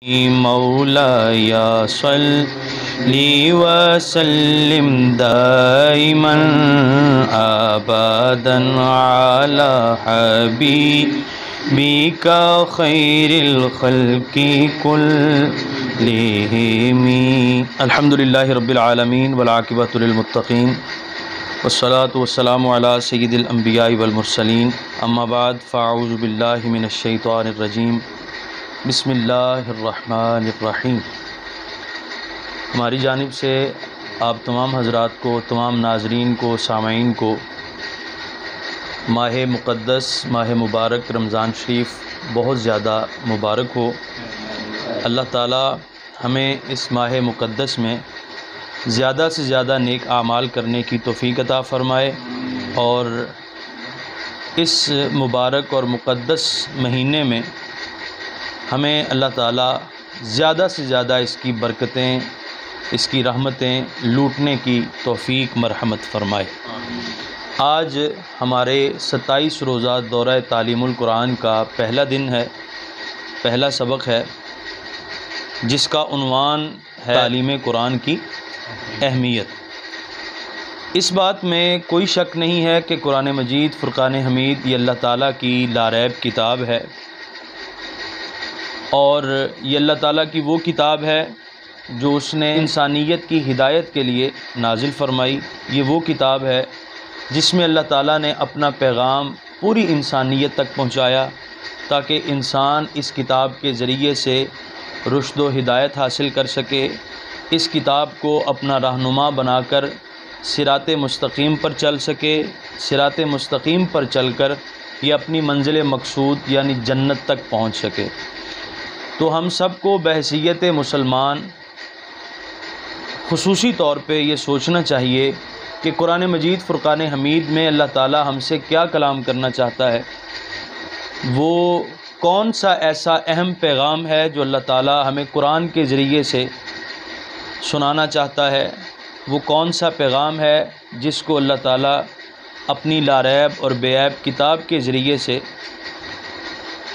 مولاي صل وسلم دائما ابدا على حبيبك خير الخلق كلهم الحمد لله رب العالمين والعاقبة للمتقين والصلاة والسلام على سيد الانبیاء والمرسلین اما بعد فاعوذ باللہ من الشیطان الرجیم بسم اللہ الرحمن الرحیم۔ ہماری جانب سے آپ تمام حضرات کو، تمام ناظرین کو، سامعین کو ماہ مقدس، ماہ مبارک رمضان شریف بہت زیادہ مبارک ہو۔ اللہ تعالی ہمیں اس ماہ مقدس میں زیادہ سے زیادہ نیک اعمال کرنے کی توفیق عطا فرمائے، اور اس مبارک اور مقدس مہینے میں ہمیں اللہ تعالیٰ زیادہ سے زیادہ اس کی برکتیں، اس کی رحمتیں لوٹنے کی توفیق مرحمت فرمائے۔ آج ہمارے 27 روزہ دورہ تعلیم القرآن کا پہلا دن ہے، پہلا سبق ہے، جس کا عنوان ہے تعلیم قرآن کی اہمیت۔ اس بات میں کوئی شک نہیں ہے کہ قرآن مجید فرقان حمید یہ اللہ تعالیٰ کی لاریب کتاب ہے، اور یہ اللہ تعالیٰ کی وہ کتاب ہے جو اس نے انسانیت کی ہدایت کے لیے نازل فرمائی۔ یہ وہ کتاب ہے جس میں اللہ تعالیٰ نے اپنا پیغام پوری انسانیت تک پہنچایا، تاکہ انسان اس کتاب کے ذریعے سے رشد و ہدایت حاصل کر سکے، اس کتاب کو اپنا رہنما بنا کر صراط مستقیم پر چل سکے، صراط مستقیم پر چل کر یہ اپنی منزل مقصود یعنی جنت تک پہنچ سکے۔ تو ہم سب کو بحیثیت مسلمان خصوصی طور پہ یہ سوچنا چاہیے کہ قرآن مجید فرقان حمید میں اللہ تعالی ہم سے کیا کلام کرنا چاہتا ہے، وہ کون سا ایسا اہم پیغام ہے جو اللہ تعالی ہمیں قرآن کے ذریعے سے سنانا چاہتا ہے، وہ کون سا پیغام ہے جس کو اللہ تعالی اپنی لاریب اور بے عیب کتاب کے ذریعے سے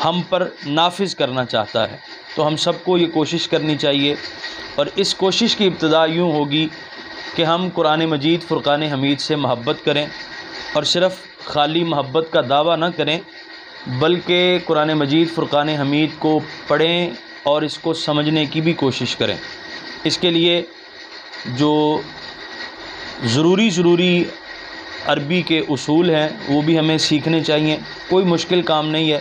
ہم پر نافذ کرنا چاہتا ہے۔ تو ہم سب کو یہ کوشش کرنی چاہیے، اور اس کوشش کی ابتدا یوں ہوگی کہ ہم قرآن مجید فرقان حمید سے محبت کریں، اور صرف خالی محبت کا دعویٰ نہ کریں، بلکہ قرآن مجید فرقان حمید کو پڑھیں اور اس کو سمجھنے کی بھی کوشش کریں۔ اس کے لیے جو ضروری عربی کے اصول ہیں وہ بھی ہمیں سیکھنے چاہیے۔ کوئی مشکل کام نہیں ہے،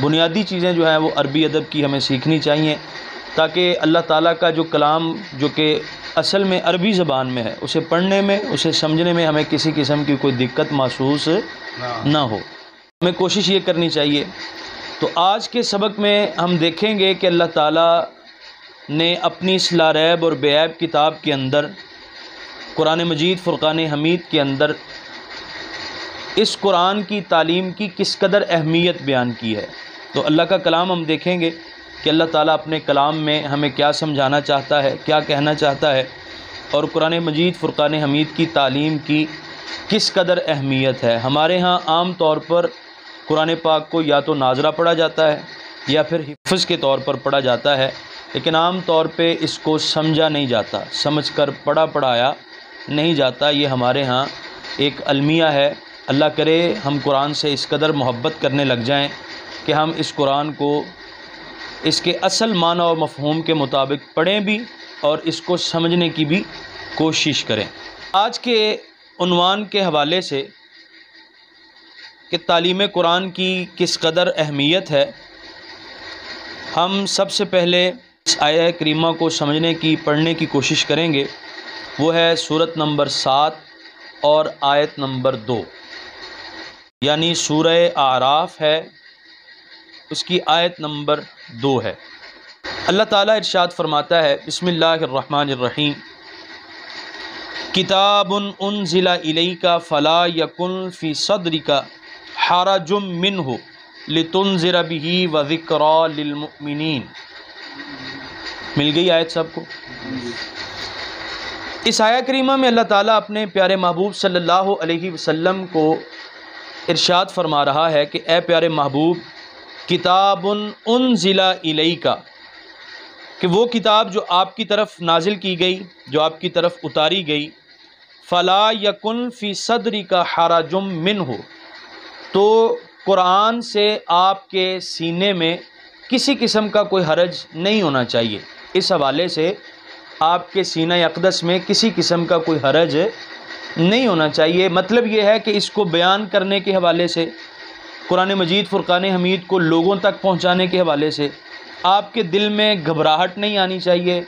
بنیادی چیزیں جو ہیں وہ عربی ادب کی ہمیں سیکھنی چاہیے، تاکہ اللہ تعالیٰ کا جو کلام جو کہ اصل میں عربی زبان میں ہے، اسے پڑھنے میں، اسے سمجھنے میں ہمیں کسی قسم کی کوئی دقت محسوس نہ ہو۔ ہمیں کوشش یہ کرنی چاہیے۔ تو آج کے سبق میں ہم دیکھیں گے کہ اللہ تعالیٰ نے اپنی اس لاریب اور بے عیب کتاب کے اندر، قرآن مجید فرقان حمید کے اندر، اس قرآن کی تعلیم کی کس قدر اہمیت بیان کی ہے۔ تو اللہ کا کلام ہم دیکھیں گے کہ اللہ تعالیٰ اپنے کلام میں ہمیں کیا سمجھانا چاہتا ہے، کیا کہنا چاہتا ہے، اور قرآن مجید فرقان حمید کی تعلیم کی کس قدر اہمیت ہے۔ ہمارے ہاں عام طور پر قرآن پاک کو یا تو ناظرہ پڑھا جاتا ہے یا پھر حفظ کے طور پر پڑھا جاتا ہے، لیکن عام طور پہ اس کو سمجھا نہیں جاتا، سمجھ کر پڑھایا نہیں جاتا۔ یہ ہمارے ہاں ایک المیہ ہے۔ اللہ کرے ہم قرآن سے اس قدر محبت کرنے لگ جائیں کہ ہم اس قرآن کو اس کے اصل معنی اور مفہوم کے مطابق پڑھیں بھی، اور اس کو سمجھنے کی بھی کوشش کریں۔ آج کے عنوان کے حوالے سے کہ تعلیم قرآن کی کس قدر اہمیت ہے، ہم سب سے پہلے اس آیہ کریمہ کو سمجھنے کی، پڑھنے کی کوشش کریں گے۔ وہ ہے سورت نمبر 7 اور آیت نمبر 2، یعنی سورہ اعراف ہے، اس کی آیت نمبر 2 ہے۔ اللہ تعالیٰ ارشاد فرماتا ہے، بسم اللہ الرحمن الرحیم، کتاب انزل الیک فلا یکن فی صدرک حرج منہ لتنذر بہ وذکری للمؤمنین۔ مل گئی آیت سب کو؟ اس آیہ کریمہ میں اللہ تعالیٰ اپنے پیارے محبوب صلی اللہ علیہ وسلم کو ارشاد فرما رہا ہے کہ اے پیارے محبوب، کتاب انزل الیک، کہ وہ کتاب جو آپ کی طرف نازل کی گئی، جو آپ کی طرف اتاری گئی، فلا یکن فی صدرک حرج منہ، تو قرآن سے آپ کے سینے میں کسی قسم کا کوئی حرج نہیں ہونا چاہیے۔ اس حوالے سے آپ کے سینہ اقدس میں کسی قسم کا کوئی حرج نہیں ہونا چاہیے۔ مطلب یہ ہے کہ اس کو بیان کرنے کے حوالے سے، قرآن مجید فرقان حمید کو لوگوں تک پہنچانے کے حوالے سے آپ کے دل میں گھبراہٹ نہیں آنی چاہیے،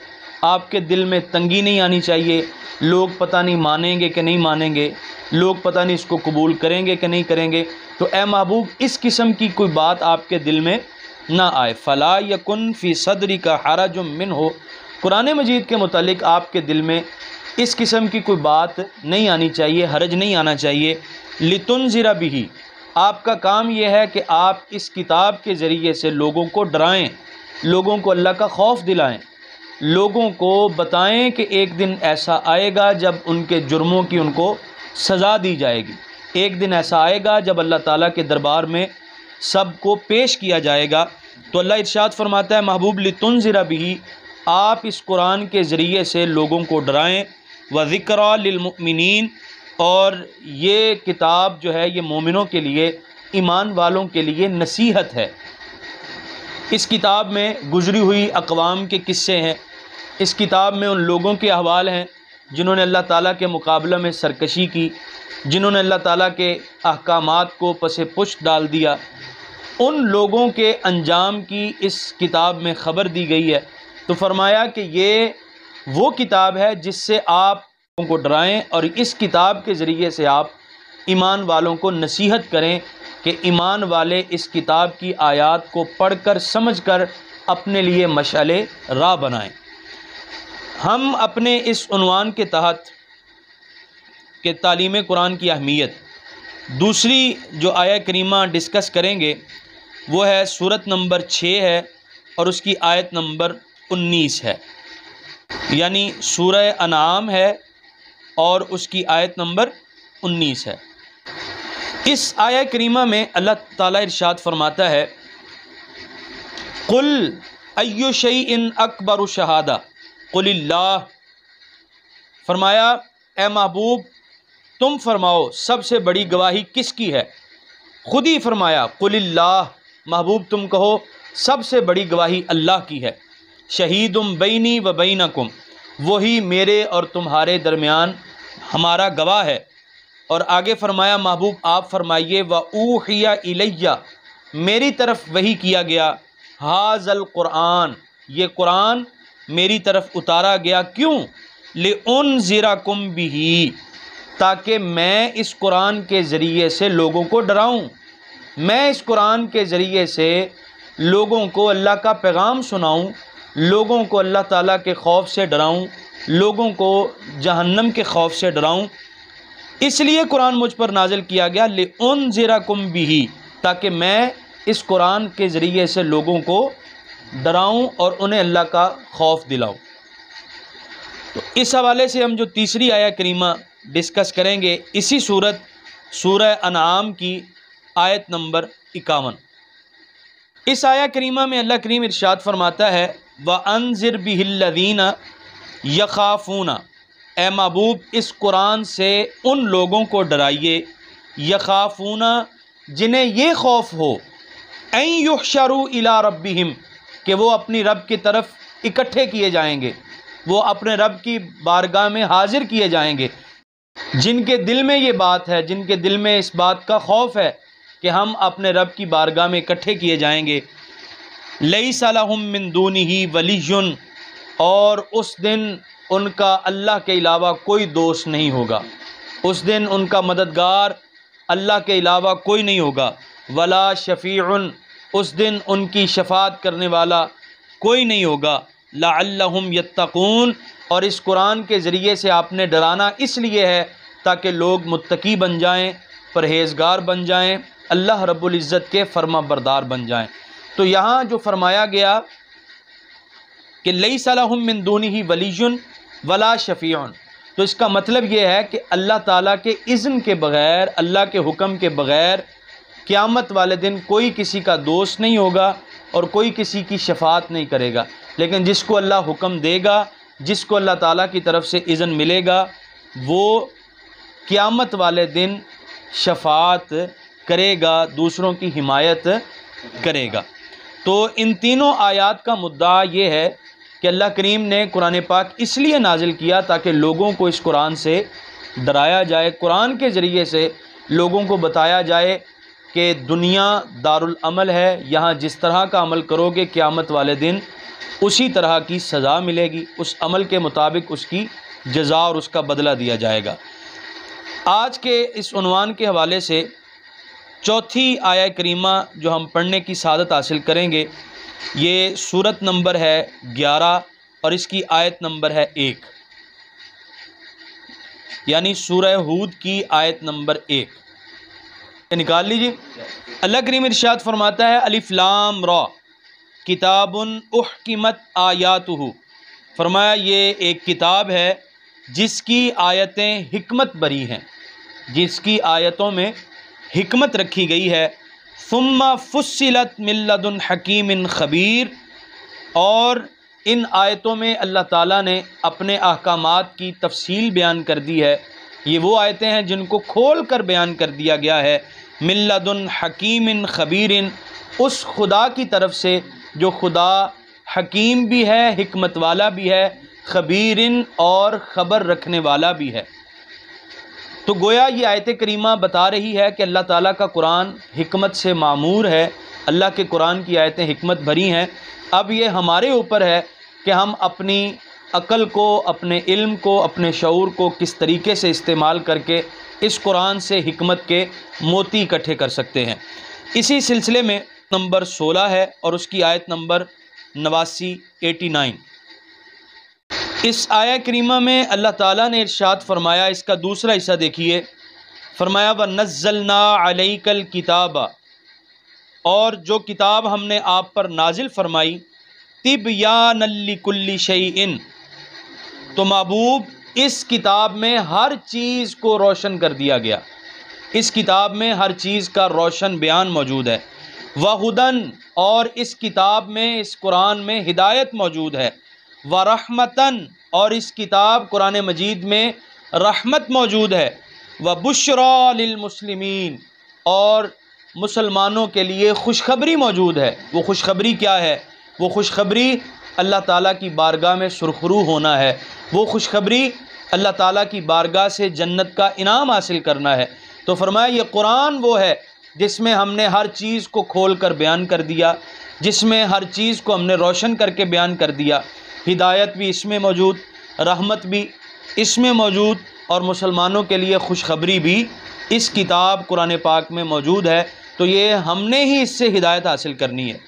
آپ کے دل میں تنگی نہیں آنی چاہیے، لوگ پتہ نہیں مانیں گے کہ نہیں مانیں گے، لوگ پتہ نہیں اس کو قبول کریں گے کہ نہیں کریں گے۔ تو اے محبوب اس قسم کی کوئی بات آپ کے دل میں نہ آئے۔ فلا یکن فی صدرک حرج منہ، قرآن مجید کے متعلق آپ کے دل میں اس قسم کی کوئی بات نہیں آنی چاہیے، حرج نہیں آنا چاہیے۔ لتنذر بہ، آپ کا کام یہ ہے کہ آپ اس کتاب کے ذریعے سے لوگوں کو ڈرائیں، لوگوں کو اللہ کا خوف دلائیں، لوگوں کو بتائیں کہ ایک دن ایسا آئے گا جب ان کے جرموں کی ان کو سزا دی جائے گی، ایک دن ایسا آئے گا جب اللہ تعالیٰ کے دربار میں سب کو پیش کیا جائے گا۔ تو اللہ ارشاد فرماتا ہے محبوب لتنذر بہ، آپ اس قرآن کے ذریعے سے لوگوں کو ڈرائیں، وذکریٰ للمؤمنین، اور یہ کتاب جو ہے یہ مومنوں کے لیے، ایمان والوں کے لیے نصیحت ہے۔ اس کتاب میں گزری ہوئی اقوام کے قصے ہیں، اس کتاب میں ان لوگوں کے احوال ہیں جنہوں نے اللہ تعالیٰ کے مقابلہ میں سرکشی کی، جنہوں نے اللہ تعالیٰ کے احکامات کو پس پشت ڈال دیا، ان لوگوں کے انجام کی اس کتاب میں خبر دی گئی ہے۔ تو فرمایا کہ یہ وہ کتاب ہے جس سے آپ لوگوں کو ڈرائیں، اور اس کتاب کے ذریعے سے آپ ایمان والوں کو نصیحت کریں کہ ایمان والے اس کتاب کی آیات کو پڑھ کر سمجھ کر اپنے لیے مشعل راہ بنائیں۔ ہم اپنے اس عنوان کے تحت کہ تعلیم قرآن کی اہمیت، دوسری جو آیہ کریمہ ڈسکس کریں گے وہ ہے سورت نمبر 6 ہے اور اس کی آیت نمبر 19 ہے، یعنی سورہ انعام ہے اور اس کی آیت نمبر 19 ہے۔ اس آیہ کریمہ میں اللہ تعالیٰ ارشاد فرماتا ہے قل ای شیء اکبر شہادہ قل اللہ، فرمایا اے محبوب تم فرماؤ سب سے بڑی گواہی کس کی ہے؟ خود ہی فرمایا قل اللہ، محبوب تم کہو سب سے بڑی گواہی اللہ کی ہے۔ شہید بینی و بینکم، وہی میرے اور تمہارے درمیان ہمارا گواہ ہے۔ اور آگے فرمایا محبوب آپ فرمائیے وَأُوحِيَ إِلَيَّ، میری طرف وحی کیا گیا، هَذَا القرآن، یہ قرآن میری طرف اتارا گیا، کیوں؟ لِأُنذِرَكُمْ بِهِ، تاکہ میں اس قرآن کے ذریعے سے لوگوں کو ڈراؤں، میں اس قرآن کے ذریعے سے لوگوں کو اللہ کا پیغام سناؤں، لوگوں کو اللہ تعالیٰ کے خوف سے ڈراؤں، لوگوں کو جہنم کے خوف سے ڈراؤں۔ اس لیے قرآن مجھ پر نازل کیا گیا لِأُنذِرَكُمْ بِهِ، تاکہ میں اس قرآن کے ذریعے سے لوگوں کو ڈراؤں اور انہیں اللہ کا خوف دلاؤں۔ تو اس حوالے سے ہم جو تیسری آیہ کریمہ ڈسکس کریں گے اسی سورہ انعام کی آیت نمبر 51۔ اس آیہ کریمہ میں اللہ کریم ارشاد فرماتا ہے وَأَنذِرْ بِهِ الَّذِينَ يَخَافُونَ، اے محبوب اس قرآن سے ان لوگوں کو ڈرائیے، یخافون جنہیں یہ خوف ہو، ان یحشروا الی ربہم، کہ وہ اپنی رب کی طرف اکٹھے کیے جائیں گے، وہ اپنے رب کی بارگاہ میں حاضر کیے جائیں گے، جن کے دل میں یہ بات ہے، جن کے دل میں اس بات کا خوف ہے کہ ہم اپنے رب کی بارگاہ میں اکٹھے کیے جائیں گے۔ لیس لہم من دونہ ولی، اور اس دن ان کا اللہ کے علاوہ کوئی دوست نہیں ہوگا، اس دن ان کا مددگار اللہ کے علاوہ کوئی نہیں ہوگا، ولا شفیع، اس دن ان کی شفاعت کرنے والا کوئی نہیں ہوگا، لعلہم یتقون، اور اس قرآن کے ذریعے سے آپ نے ڈرانا اس لیے ہے تاکہ لوگ متقی بن جائیں، پرہیزگار بن جائیں، اللہ رب العزت کے فرما بردار بن جائیں۔ تو یہاں جو فرمایا گیا کہ لیس لہم من دونہ ولی ولا شفیع، تو اس کا مطلب یہ ہے کہ اللہ تعالیٰ کے اذن کے بغیر، اللہ کے حکم کے بغیر قیامت والے دن کوئی کسی کا دوست نہیں ہوگا اور کوئی کسی کی شفاعت نہیں کرے گا۔ لیکن جس کو اللہ حکم دے گا، جس کو اللہ تعالیٰ کی طرف سے اذن ملے گا، وہ قیامت والے دن شفاعت کرے گا، دوسروں کی حمایت کرے گا۔ تو ان تینوں آیات کا مدعا یہ ہے کہ اللہ کریم نے قرآن پاک اس لیے نازل کیا تاکہ لوگوں کو اس قرآن سے ڈرایا جائے، قرآن کے ذریعے سے لوگوں کو بتایا جائے کہ دنیا دارالعمل ہے، یہاں جس طرح کا عمل کرو گے قیامت والے دن اسی طرح کی سزا ملے گی، اس عمل کے مطابق اس کی جزا اور اس کا بدلہ دیا جائے گا۔ آج کے اس عنوان کے حوالے سے چوتھی آیہ کریمہ جو ہم پڑھنے کی سعادت حاصل کریں گے، یہ سورت نمبر ہے 11 اور اس کی آیت نمبر ہے 1، یعنی سورہ ہود کی آیت نمبر 1 نکال لیجیے۔ اللہ کریم ارشاد فرماتا ہے الف لام را کتاب احکمت آیاتہ، فرمایا یہ ایک کتاب ہے جس کی آیتیں حکمت بری ہیں، جس کی آیتوں میں حکمت رکھی گئی ہے۔ ثم فصلت من لدن حکیم خبیر، اور ان آیتوں میں اللہ تعالیٰ نے اپنے احکامات کی تفصیل بیان کر دی ہے۔ یہ وہ آیتیں ہیں جن کو کھول کر بیان کر دیا گیا ہے، من لدن حکیم خبیر، اس خدا کی طرف سے جو خدا حکیم بھی ہے، حکمت والا بھی ہے، خبیر اور خبر رکھنے والا بھی ہے۔ تو گویا یہ آیت کریمہ بتا رہی ہے کہ اللہ تعالیٰ کا قرآن حکمت سے معمور ہے، اللہ کے قرآن کی آیتیں حکمت بھری ہیں۔ اب یہ ہمارے اوپر ہے کہ ہم اپنی عقل کو، اپنے علم کو، اپنے شعور کو کس طریقے سے استعمال کر کے اس قرآن سے حکمت کے موتی اکٹھے کر سکتے ہیں۔ اسی سلسلے میں نمبر 16 ہے اور اس کی آیت نمبر 89۔ اس آیہ کریمہ میں اللہ تعالیٰ نے ارشاد فرمایا، اس کا دوسرا حصہ دیکھیے، فرمایا وَنَزَّلْنَا عَلَيْكَ الْكِتَابَ، اور جو کتاب ہم نے آپ پر نازل فرمائی، تِبْيَانًا لِكُلِّ شَيْءٍ، تو محبوب اس کتاب میں ہر چیز کو روشن کر دیا گیا، اس کتاب میں ہر چیز کا روشن بیان موجود ہے۔ وَهُدًى، اور اس کتاب میں، اس قرآن میں ہدایت موجود ہے۔ وَرَحْمَةً، اور اس کتاب قرآن مجید میں رحمت موجود ہے۔ وَبُشْرَى لِلْمُسْلِمِينَ، اور مسلمانوں کے لیے خوشخبری موجود ہے۔ وہ خوشخبری کیا ہے؟ وہ خوشخبری اللہ تعالیٰ کی بارگاہ میں سرخرو ہونا ہے، وہ خوشخبری اللہ تعالیٰ کی بارگاہ سے جنت کا انعام حاصل کرنا ہے۔ تو فرمایا یہ قرآن وہ ہے جس میں ہم نے ہر چیز کو کھول کر بیان کر دیا، جس میں ہر چیز کو ہم نے روشن کر کے بیان کر دیا۔ ہدایت بھی اس میں موجود، رحمت بھی اس میں موجود، اور مسلمانوں کے لیے خوشخبری بھی اس کتاب قرآن پاک میں موجود ہے۔ تو یہ ہم نے ہی اس سے ہدایت حاصل کرنی ہے۔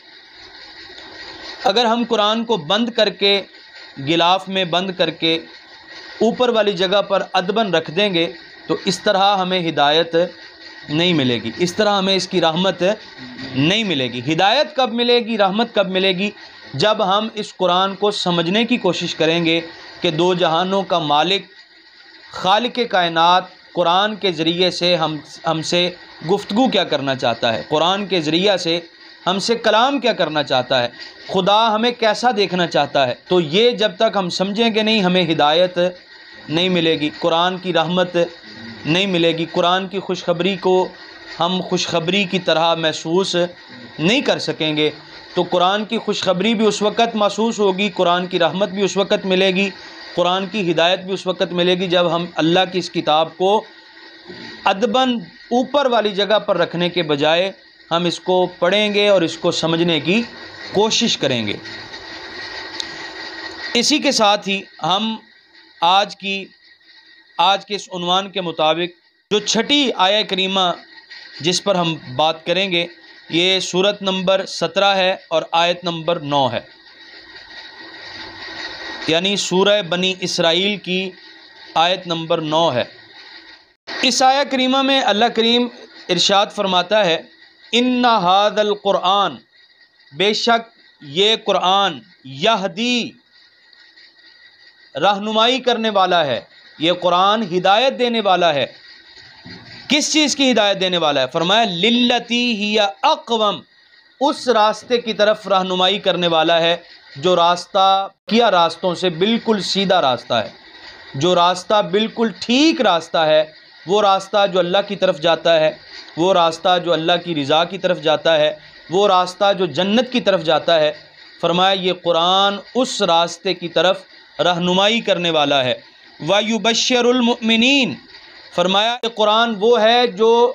اگر ہم قرآن کو بند کر کے، غلاف میں بند کر کے اوپر والی جگہ پر ادباً رکھ دیں گے تو اس طرح ہمیں ہدایت نہیں ملے گی، اس طرح ہمیں اس کی رحمت نہیں ملے گی۔ ہدایت کب ملے گی، رحمت کب ملے گی؟ جب ہم اس قرآن کو سمجھنے کی کوشش کریں گے کہ دو جہانوں کا مالک، خالق کائنات قرآن کے ذریعے سے ہم سے گفتگو کیا کرنا چاہتا ہے، قرآن کے ذریعہ سے ہم سے کلام کیا کرنا چاہتا ہے، خدا ہمیں کیسا دیکھنا چاہتا ہے۔ تو یہ جب تک ہم سمجھیں گے نہیں، ہمیں ہدایت نہیں ملے گی، قرآن کی رحمت نہیں ملے گی، قرآن کی خوشخبری کو ہم خوشخبری کی طرح محسوس نہیں کر سکیں گے۔ تو قرآن کی خوشخبری بھی اس وقت محسوس ہوگی، قرآن کی رحمت بھی اس وقت ملے گی، قرآن کی ہدایت بھی اس وقت ملے گی جب ہم اللہ کی اس کتاب کو ادباً اوپر والی جگہ پر رکھنے کے بجائے ہم اس کو پڑھیں گے اور اس کو سمجھنے کی کوشش کریں گے۔ اسی کے ساتھ ہی ہم آج کے اس عنوان کے مطابق جو چھٹی آیہ کریمہ جس پر ہم بات کریں گے، یہ سورت نمبر 17 ہے اور آیت نمبر 9 ہے، یعنی سورہ بنی اسرائیل کی آیت نمبر 9 ہے۔ اس آیہ کریمہ میں اللہ کریم ارشاد فرماتا ہے ان ھذا القرآن، بے شک یہ قرآن، یہدی، رہنمائی کرنے والا ہے، یہ قرآن ہدایت دینے والا ہے۔ کس چیز کی ہدایت دینے والا ہے؟ فرمایا للتی ہی اقوم، اس راستے کی طرف رہنمائی کرنے والا ہے جو راستہ کیا راستوں سے بالکل سیدھا راستہ ہے، جو راستہ بالکل ٹھیک راستہ ہے، وہ راستہ جو اللہ کی طرف جاتا ہے، وہ راستہ جو اللہ کی رضا کی طرف جاتا ہے، وہ راستہ جو جنت کی طرف جاتا ہے۔ فرمایا یہ قرآن اس راستے کی طرف رہنمائی کرنے والا ہے۔ وَيُبَشِّرُ الْمُؤْمِنِينَ، فرمایا یہ قرآن وہ ہے جو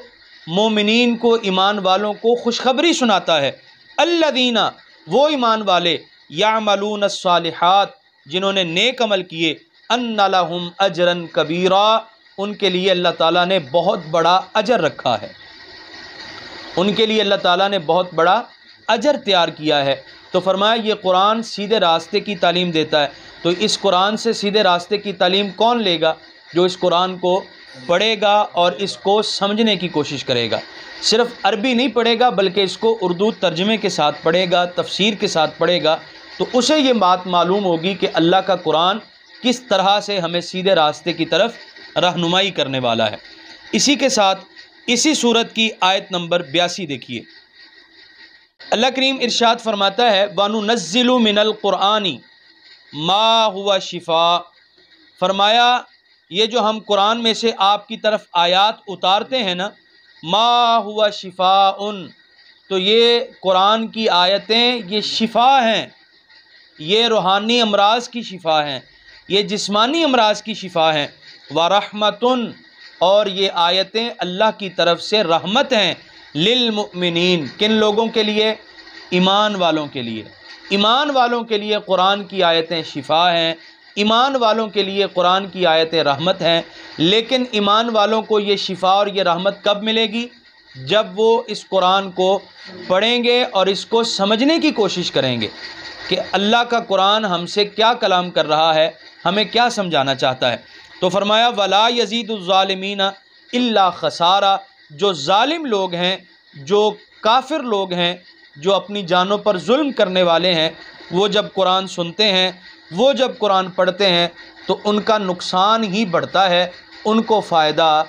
مومنین کو، ایمان والوں کو خوشخبری سناتا ہے۔ الَّذِينَ، وہ ایمان والے، يَعْمَلُونَ الصَّالِحَاتِ، جنہوں نے نیک عمل کیے، أَنَّ لَهُمْ أَجْرًا كَبِيرًا، ان کے لیے اللہ تعالیٰ نے بہت بڑا اجر رکھا ہے، ان کے لیے اللہ تعالیٰ نے بہت بڑا اجر تیار کیا ہے۔ تو فرمایا یہ قرآن سیدھے راستے کی تعلیم دیتا ہے۔ تو اس قرآن سے سیدھے راستے کی تعلیم کون لے گا؟ جو اس قرآن کو پڑھے گا اور اس کو سمجھنے کی کوشش کرے گا۔ صرف عربی نہیں پڑھے گا بلکہ اس کو اردو ترجمے کے ساتھ پڑھے گا، تفسیر کے ساتھ پڑھے گا، تو اسے یہ بات معلوم ہوگی کہ اللہ کا قرآن کس طرح سے ہمیں سیدھے راستے کی طرف رہنمائی کرنے والا ہے۔ اسی کے ساتھ اسی سورت کی آیت نمبر 82 دیکھیے، اللہ کریم ارشاد فرماتا ہے وَنُنَزِّلُ مِنَ الْقُرْآنِ مَا هُوَ شِفَاءٌ، فرمایا یہ جو ہم قرآن میں سے آپ کی طرف آیات اتارتے ہیں نا، ما ہوا شفاء، تو یہ قرآن کی آیتیں یہ شفا ہیں، یہ روحانی امراض کی شفا ہیں، یہ جسمانی امراض کی شفا ہیں، ورحمتن، اور یہ آیتیں اللہ کی طرف سے رحمت ہیں، للمؤمنین، کن لوگوں کے لیے؟ ایمان والوں کے لیے۔ ایمان والوں کے لیے قرآن کی آیتیں شفا ہیں، ایمان والوں کے لیے قرآن کی آیتیں رحمت ہیں۔ لیکن ایمان والوں کو یہ شفا اور یہ رحمت کب ملے گی؟ جب وہ اس قرآن کو پڑھیں گے اور اس کو سمجھنے کی کوشش کریں گے کہ اللہ کا قرآن ہم سے کیا کلام کر رہا ہے، ہمیں کیا سمجھانا چاہتا ہے۔ تو فرمایا وَلَا يَزِيدُ الظَّالِمِينَ إِلَّا خَسَارًا، جو ظالم لوگ ہیں، جو کافر لوگ ہیں، جو اپنی جانوں پر ظلم کرنے والے ہیں، وہ جب قرآن سنتے ہیں، وہ جب قرآن پڑھتے ہیں تو ان کا نقصان ہی بڑھتا ہے، ان کو فائدہ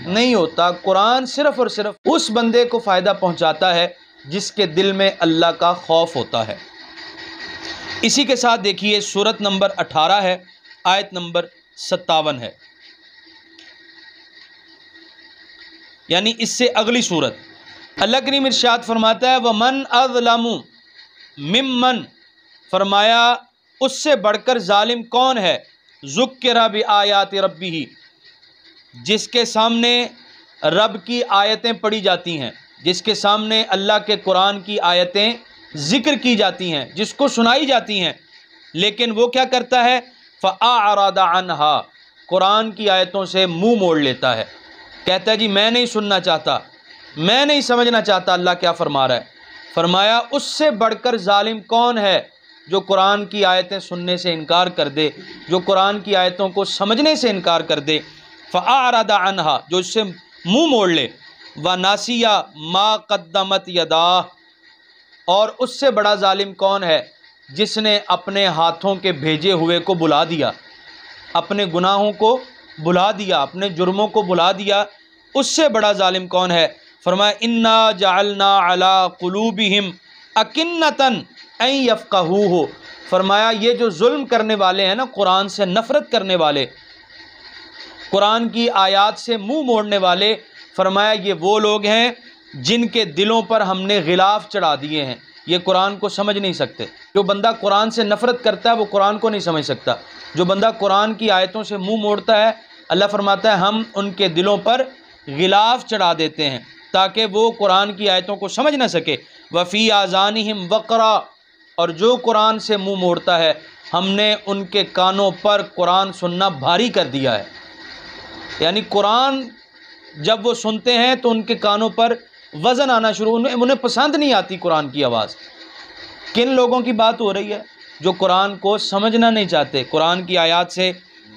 نہیں ہوتا۔ قرآن صرف اور صرف اس بندے کو فائدہ پہنچاتا ہے جس کے دل میں اللہ کا خوف ہوتا ہے۔ اسی کے ساتھ دیکھیے سورت نمبر 18 ہے، آیت نمبر 57 ہے، یعنی اس سے اگلی سورت۔ اللہ کریم ارشاد فرماتا ہے وَمَنْ أَظْلَمُ مِمَّنْ، فرمایا اس سے بڑھ کر ظالم کون ہے؟ ذُكِّرَ بِآيَاتِ رَبِّهِ، جس کے سامنے رب کی آیتیں پڑھی جاتی ہیں، جس کے سامنے اللہ کے قرآن کی آیتیں ذکر کی جاتی ہیں، جس کو سنائی جاتی ہیں، لیکن وہ کیا کرتا ہے؟ فَأَعْرَضَ عَنْهَا، قرآن کی آیتوں سے منہ موڑ لیتا ہے، کہتا ہے جی میں نہیں سننا چاہتا، میں نہیں سمجھنا چاہتا اللہ کیا فرما رہا ہے۔ فرمایا اس سے بڑھ کر ظالم کون ہے؟ جو قرآن کی آیتیں سننے سے انکار کر دے، جو قرآن کی آیتوں کو سمجھنے سے انکار کر دے۔ فَأَعْرَضَ عَنْهَا، جو اس سے منہ موڑ لے۔ وَنَسِيَ مَا قَدَّمَتْ يَدَاهُ، اور اس سے بڑا ظالم کون ہے؟ جس نے اپنے ہاتھوں کے بھیجے ہوئے کو بلا دیا، اپنے گناہوں کو بلا دیا، اپنے جرموں کو بلا دیا، اس سے بڑا ظالم کون ہے؟ فرمایا اِنَّا جَعَلْنَا عَلَىٰ قُلُوبِهِمْ أَكِنَّةً أَن يَفْقَهُوهُ، فرمایا یہ جو ظلم کرنے والے ہیں نا، قرآن سے نفرت کرنے والے، قرآن کی آیات سے منہ موڑنے والے، فرمایا یہ وہ لوگ ہیں جن کے دلوں پر ہم نے غلاف چڑھا دیے ہیں، یہ قرآن کو سمجھ نہیں سکتے۔ جو بندہ قرآن سے نفرت کرتا ہے وہ قرآن کو نہیں سمجھ سکتا۔ جو بندہ قرآن کی آیتوں سے منہ موڑتا ہے، اللہ فرماتا ہے ہم ان کے دلوں پر غلاف چڑھا دیتے ہیں تاکہ وہ قرآن کی آیتوں کو سمجھ نہ سکے۔ وفی آذانہم وقرا، اور جو قرآن سے منہ موڑتا ہے ہم نے ان کے کانوں پر قرآن سننا بھاری کر دیا ہے، یعنی قرآن جب وہ سنتے ہیں تو ان کے کانوں پر وزن آنا شروع، انہیں پسند نہیں آتی قرآن کی آواز۔ کن لوگوں کی بات ہو رہی ہے؟ جو قرآن کو سمجھنا نہیں چاہتے، قرآن کی آیات سے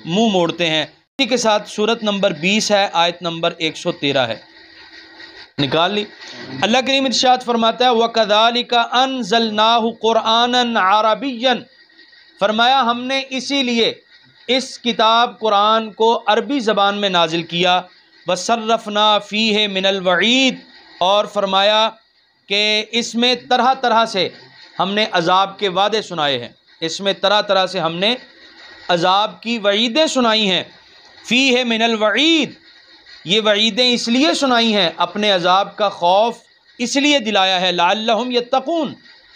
منہ موڑتے ہیں۔ اسی کے ساتھ سورت نمبر 20 ہے، آیت نمبر 113 ہے، نکال لی۔ اللہ کریم ارشاد فرماتا ہے وَكَذَلِكَ أَنزَلْنَاهُ قُرْآنًا عَرَبِيًّا، فرمایا ہم نے اسی لیے اس کتاب قرآن کو عربی زبان میں نازل کیا۔ وَصَرَّفْنَا فِيهِ مِنَ الْوَعِيدِ، اور فرمایا کہ اس میں طرح طرح سے ہم نے عذاب کے وعدے سنائے ہیں، اس میں طرح طرح سے ہم نے عذاب کی وعیدیں سنائی ہیں۔ فیہ من الوعید، یہ وعیدیں اس لیے سنائی ہیں، اپنے عذاب کا خوف اس لیے دلایا ہے، لعلہم یتقون،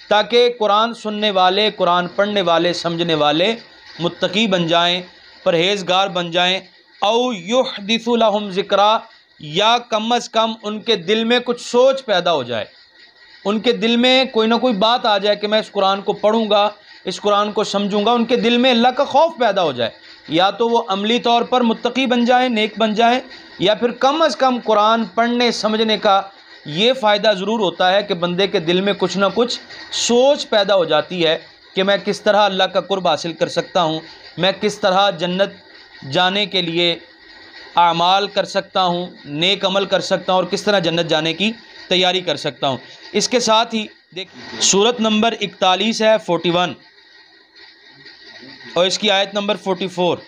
تاکہ قرآن سننے والے، قرآن پڑھنے والے، سمجھنے والے متقی بن جائیں، پرہیزگار بن جائیں، او یحدث لہم ذکرا، یا کم از کم ان کے دل میں کچھ سوچ پیدا ہو جائے، ان کے دل میں کوئی نہ کوئی بات آ جائے کہ میں اس قرآن کو پڑھوں گا، اس قرآن کو سمجھوں گا، ان کے دل میں اللہ کا خوف پیدا ہو جائے، یا تو وہ عملی طور پر متقی بن جائیں، نیک بن جائیں، یا پھر کم از کم قرآن پڑھنے سمجھنے کا یہ فائدہ ضرور ہوتا ہے کہ بندے کے دل میں کچھ نہ کچھ سوچ پیدا ہو جاتی ہے کہ میں کس طرح اللہ کا قرب حاصل کر سکتا ہوں، میں کس طرح جنت جانے کے لیے اعمال کر سکتا ہوں، نیک عمل کر سکتا ہوں، اور کس طرح جنت جانے کی تیاری کر سکتا ہوں۔ اس کے ساتھ ہی دیکھیں سورت نمبر 41 ہے 41، اور اس کی آیت نمبر 44،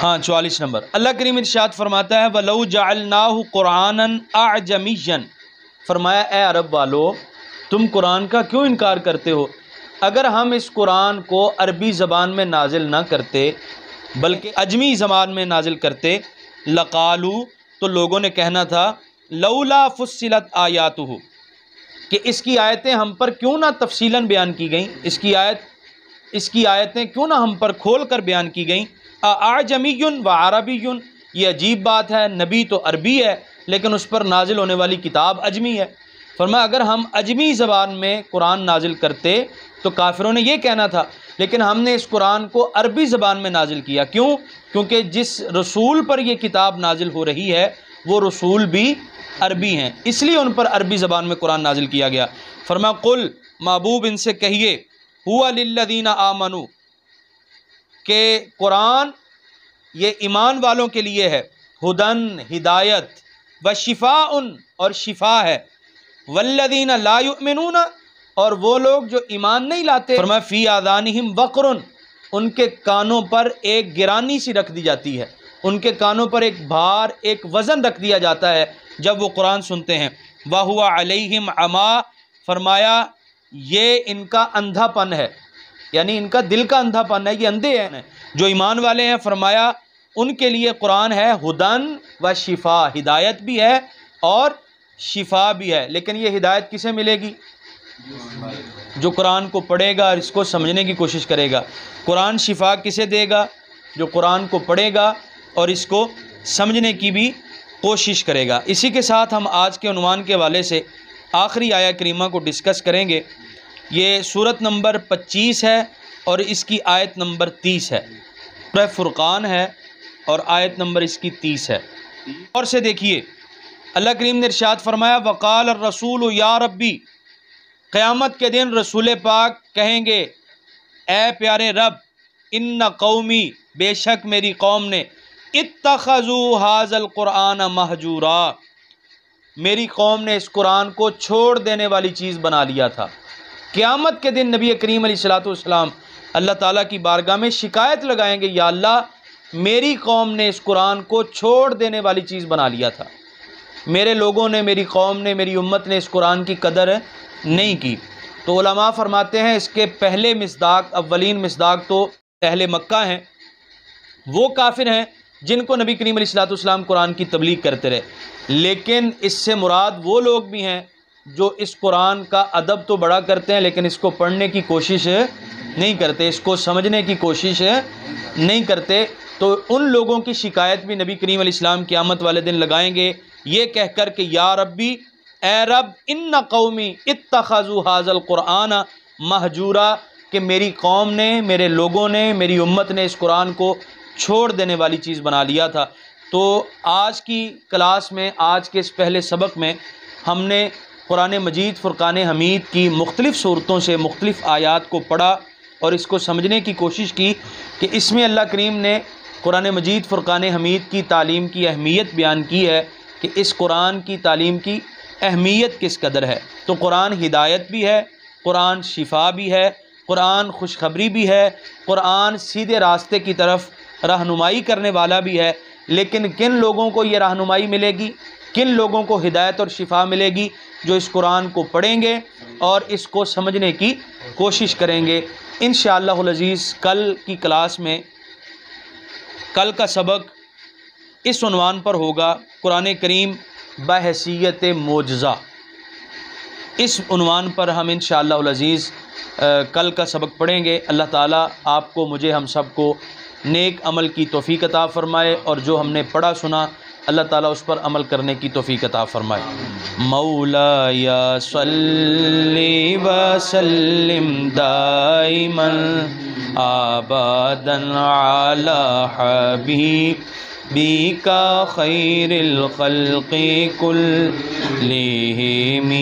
ہاں 44 نمبر۔ اللہ کریم ارشاد فرماتا ہے وَلَوْ جَعَلْنَاهُ قُرْآنًا أَعْجَمِيًّا، فرمایا اے عرب والو تم قرآن کا کیوں انکار کرتے ہو؟ اگر ہم اس قرآن کو عربی زبان میں نازل نہ کرتے بلکہ اجمی زبان میں نازل کرتے، لقالو، تو لوگوں نے کہنا تھا لولا فصلت آیاتہ، کہ اس کی آیتیں ہم پر کیوں نہ تفصیلاً بیان کی گئیں، اس کی آیتیں کیوں نہ ہم پر کھول کر بیان کی گئیں۔ اعجمی و عربی، یہ عجیب بات ہے، نبی تو عربی ہے لیکن اس پر نازل ہونے والی کتاب اجمی ہے۔ فرمایا اگر ہم اجمی زبان میں قرآن نازل کرتے تو کافروں نے یہ کہنا تھا، لیکن ہم نے اس قرآن کو عربی زبان میں نازل کیا، کیوں؟ کیونکہ جس رسول پر یہ کتاب نازل ہو رہی ہے وہ رسول بھی عربی ہیں، اس لیے ان پر عربی زبان میں قرآن نازل کیا گیا۔ فرمایا قل، محبوب ان سے کہیے، ہوا للذین آمنوا، کہ قرآن یہ ایمان والوں کے لیے ہے، ہدن، ہدایت، وشفاء، اور شفا ہے، والذین لا یؤمنون، اور وہ لوگ جو ایمان نہیں لاتے، فرمایا فی آذانہم وقر، ان کے کانوں پر ایک گرانی سی رکھ دی جاتی ہے، ان کے کانوں پر ایک بھار، ایک وزن رکھ دیا جاتا ہے جب وہ قرآن سنتے ہیں۔ وَهُوَ عَلَيْهِمْ عَمَا، فرمایا یہ ان کا اندھا پن ہے، یعنی ان کا دل کا اندھا پن ہے، یہ اندھے ہیں۔ جو ایمان والے ہیں فرمایا ان کے لیے قرآن ہے ہدن و شفا، ہدایت بھی ہے اور شفا بھی ہے، لیکن یہ ہدایت کسے ملے گی؟ جو قرآن کو پڑھے گا اور اس کو سمجھنے کی کوشش کرے گا۔ قرآن شفا کسے دے گا؟ جو قرآن کو پڑھے گا اور اس کو سمجھنے کی بھی کوشش کرے گا۔ اسی کے ساتھ ہم آج کے عنوان کے حوالے سے آخری آیہ کریمہ کو ڈسکس کریں گے۔ یہ سورت نمبر 25 ہے اور اس کی آیت نمبر 30 ہے، سورہ فرقان ہے اور آیت نمبر اس کی 30 ہے۔ اور سے دیکھیے اللہ کریم نے ارشاد فرمایا وقال الرسول یا ربی، قیامت کے دن رسول پاک کہیں گے اے پیارے رب، ان قومی، بے شک میری قوم نے، اتخذوا ھذا القرآن مہجورا، میری قوم نے اس قرآن کو چھوڑ دینے والی چیز بنا لیا تھا۔ قیامت کے دن نبی کریم علیہ الصلوۃ اللہ تعالیٰ کی بارگاہ میں شکایت لگائیں گے، یا اللہ میری قوم نے اس قرآن کو چھوڑ دینے والی چیز بنا لیا تھا، میرے لوگوں نے، میری قوم نے، میری امت نے اس قرآن کی قدر نہیں کی۔ تو علماء فرماتے ہیں اس کے پہلے مصداق، اولین مصداق تو اہل مکہ ہیں، وہ کافر ہیں جن کو نبی کریم علیہ السلام قرآن کی تبلیغ کرتے رہے، لیکن اس سے مراد وہ لوگ بھی ہیں جو اس قرآن کا ادب تو بڑا کرتے ہیں لیکن اس کو پڑھنے کی کوشش نہیں کرتے، اس کو سمجھنے کی کوشش نہیں کرتے۔ تو ان لوگوں کی شکایت بھی نبی کریم علیہ السلام قیامت والے دن لگائیں گے، یہ کہہ کر کہ یا ربی، اے رب، ان قومی اتخذوا ھذا القرآن مہجورا، کہ میری قوم نے، میرے لوگوں نے، میری امت نے اس قرآن کو چھوڑ دینے والی چیز بنا لیا تھا۔ تو آج کی کلاس میں، آج کے اس پہلے سبق میں ہم نے قرآن مجید فرقان حمید کی مختلف صورتوں سے مختلف آیات کو پڑھا اور اس کو سمجھنے کی کوشش کی کہ اس میں اللہ کریم نے قرآن مجید فرقان حمید کی تعلیم کی اہمیت بیان کی ہے کہ اس قرآن کی تعلیم کی اہمیت کس قدر ہے۔ تو قرآن ہدایت بھی ہے، قرآن شفا بھی ہے، قرآن خوشخبری بھی ہے، قرآن سیدھے راستے کی طرف رہنمائی کرنے والا بھی ہے، لیکن کن لوگوں کو یہ رہنمائی ملے گی، کن لوگوں کو ہدایت اور شفا ملے گی؟ جو اس قرآن کو پڑھیں گے اور اس کو سمجھنے کی کوشش کریں گے انشاءاللہ العزیز۔ کل کی کلاس میں کل کا سبق اس عنوان پر ہوگا، قرآن کریم بحیثیت معجزہ۔ اس عنوان پر ہم انشاءاللہ العزیز کل کا سبق پڑھیں گے۔ اللہ تعالیٰ آپ کو، مجھے، ہم سب کو نیک عمل کی توفیق عطا فرمائے، اور جو ہم نے پڑھا سنا اللہ تعالیٰ اس پر عمل کرنے کی توفیق عطا فرمائے۔ مولا یا صلی وسلم دائما ابدا علی حبیبک خیر الخلق کلہم۔